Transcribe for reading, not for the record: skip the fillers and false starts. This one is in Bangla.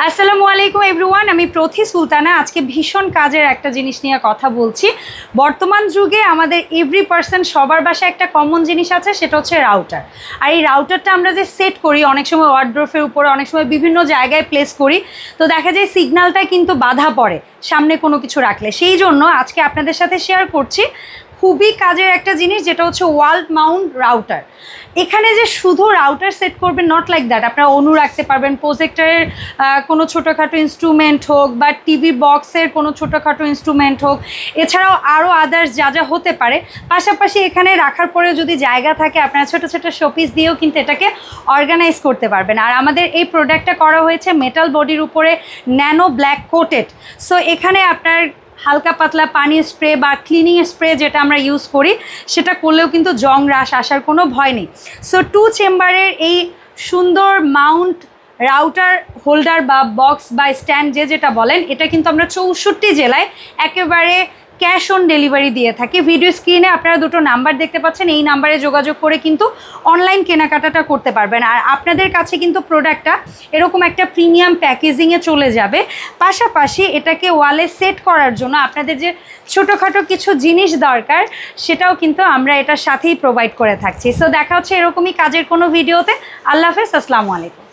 আসসালামু আলাইকুম এভরিওয়ান, আমি প্রথি সুলতানা। আজকে ভীষণ কাজের একটা জিনিস নিয়ে কথা বলছি। বর্তমান যুগে আমাদের এভরি পার্সন সবার বাসায় একটা কমন জিনিস আছে, সেটা হচ্ছে রাউটার। আর এই রাউটারটা আমরা যে সেট করি, অনেক সময় ওয়ার্ড্রোফের উপরে, অনেক সময় বিভিন্ন জায়গায় প্লেস করি, তো দেখা যায় সিগন্যালটা কিন্তু বাধা পড়ে সামনে কোনো কিছু রাখলে। সেই জন্য আজকে আপনাদের সাথে শেয়ার করছি খুবই কাজের একটা জিনিস, যেটা হচ্ছে ওয়াল মাউন্ট রাউটার। এখানে যে শুধু রাউটার সেট করবেন, নট লাইক দ্যাট, আপনারা অনু রাখতে পারবেন, প্রজেক্টরের কোনো ছোটোখাটো ইনস্ট্রুমেন্ট হোক বা টিভি বক্সের কোনো ছোটোখাটো ইনস্ট্রুমেন্ট হোক, এছাড়াও আরও আদার্স যা যা হতে পারে। পাশাপাশি এখানে রাখার পরেও যদি জায়গা থাকে, আপনারা ছোটো ছোটো শোপিস দিয়েও কিন্তু এটাকে অর্গানাইজ করতে পারবেন। আর আমাদের এই প্রোডাক্টটা করা হয়েছে মেটাল বডির উপরে ন্যানো ব্ল্যাক কোটেড। সো এখানে আপনার হালকা পাতলা পানি স্প্রে বা ক্লিনিং স্প্রে যেটা আমরা ইউজ করি, সেটা করলেও কিন্তু জং রাশ আসার কোনো ভয় নেই। সো 2 চেম্বারের এই সুন্দর মাউন্ট রাউটার হোল্ডার বা বক্স বা স্ট্যান্ড যেটা বলেন, এটা কিন্তু আমরা 64 জেলায় একেবারে ক্যাশ অন ডেলিভারি দিয়ে থাকি। ভিডিও স্ক্রিনে আপনারা দুটো নাম্বার দেখতে পাচ্ছেন, এই নাম্বারে যোগাযোগ করে কিন্তু অনলাইন কেনাকাটাটা করতে পারবেন। আর আপনাদের কাছে কিন্তু প্রোডাক্টটা এরকম একটা প্রিমিয়াম প্যাকেজিংয়ে চলে যাবে। পাশাপাশি এটাকে ওয়ালে সেট করার জন্য আপনাদের যে ছোটোখাটো কিছু জিনিস দরকার, সেটাও কিন্তু আমরা এটার সাথেই প্রোভাইড করে থাকছি। সো দেখা হচ্ছে এরকমই কাজের কোনো ভিডিওতে। আল্লাহ হাফেজ, আসসালামু আলাইকুম।